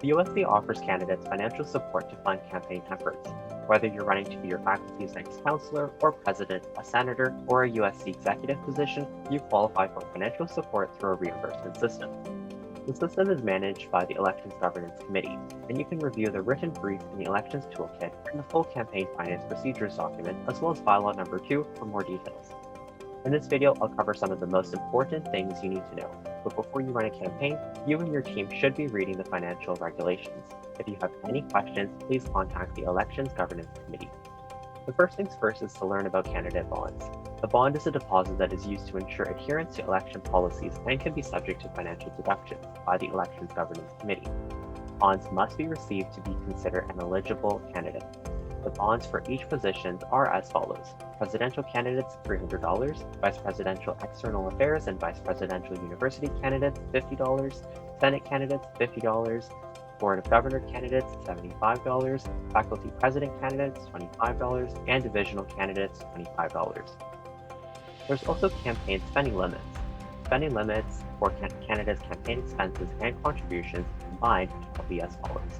The USC offers candidates financial support to fund campaign efforts. Whether you're running to be your faculty's next counselor or president, a senator, or a USC executive position, you qualify for financial support through a reimbursement system. The system is managed by the Elections Governance Committee, and you can review the written brief in the Elections Toolkit and the full campaign finance procedures document, as well as bylaw number 2 for more details. In this video, I'll cover some of the most important things you need to know. But before you run a campaign, you and your team should be reading the financial regulations. If you have any questions, please contact the Elections Governance Committee. The first things first is to learn about candidate bonds. A bond is a deposit that is used to ensure adherence to election policies and can be subject to financial deductions by the Elections Governance Committee. Bonds must be received to be considered an eligible candidate. The bonds for each position are as follows. Presidential candidates, $300, Vice Presidential External Affairs and Vice Presidential University candidates, $50, Senate candidates, $50, Board of Governor candidates, $75, Faculty President candidates, $25, and Divisional candidates, $25. There's also campaign spending limits. Spending limits for candidates' campaign expenses and contributions combined will be as follows.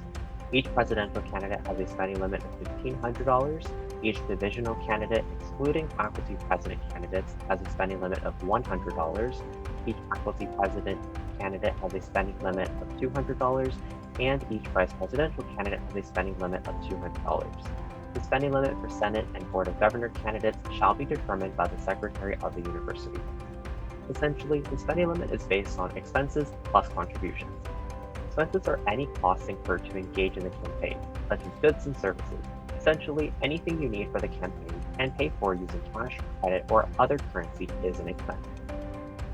Each presidential candidate has a spending limit of $1,500. Each divisional candidate, excluding faculty president candidates, has a spending limit of $100. Each faculty president candidate has a spending limit of $200, and each vice presidential candidate has a spending limit of $200. The spending limit for Senate and Board of Governor candidates shall be determined by the Secretary of the University. Essentially, the spending limit is based on expenses plus contributions. Expenses are any costs incurred to engage in the campaign, such as goods and services. Essentially, anything you need for the campaign and pay for using cash, credit, or other currency is an expense.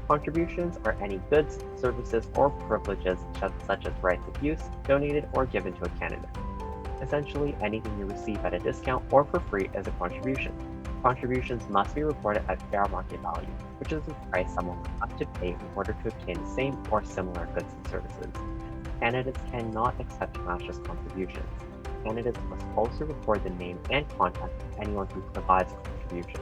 Contributions are any goods, services, or privileges such as rights of use, donated or given to a candidate. Essentially, anything you receive at a discount or for free is a contribution. Contributions must be reported at fair market value, which is the price someone will have to pay in order to obtain the same or similar goods and services. Candidates cannot accept cash as contributions. Candidates must also record the name and contact of anyone who provides a contribution.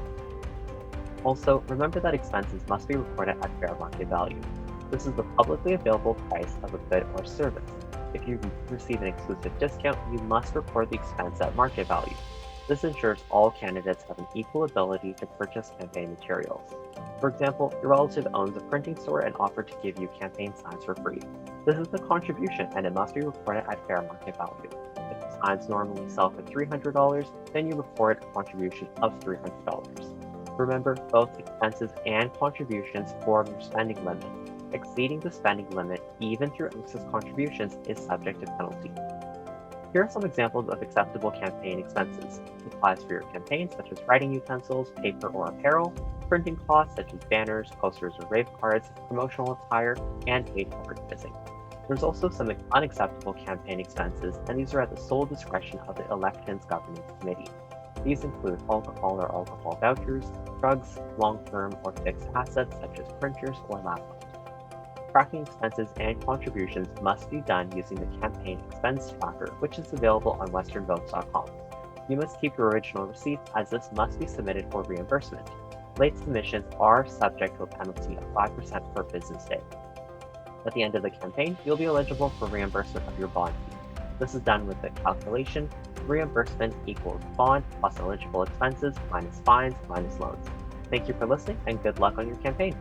Also, remember that expenses must be reported at fair market value. This is the publicly available price of a good or service. If you receive an exclusive discount, you must record the expense at market value. This ensures all candidates have an equal ability to purchase campaign materials. For example, your relative owns a printing store and offered to give you campaign signs for free. This is a contribution and it must be reported at fair market value. If the signs normally sell for $300, then you report a contribution of $300. Remember, both expenses and contributions form your spending limit. Exceeding the spending limit, even through excess contributions, is subject to penalty. Here are some examples of acceptable campaign expenses. It applies for your campaign, such as writing utensils, paper or apparel, printing costs such as banners, posters or rave cards, promotional attire, and paid advertising. There's also some unacceptable campaign expenses, and these are at the sole discretion of the Elections Governance Committee. These include alcohol or alcohol vouchers, drugs, long-term or fixed assets such as printers or laptops. Tracking expenses and contributions must be done using the campaign expense tracker, which is available on westernvotes.com. You must keep your original receipts, as this must be submitted for reimbursement. Late submissions are subject to a penalty of 5% per business day. At the end of the campaign, you'll be eligible for reimbursement of your bond fee. This is done with the calculation reimbursement equals bond plus eligible expenses minus fines minus loans. Thank you for listening and good luck on your campaign.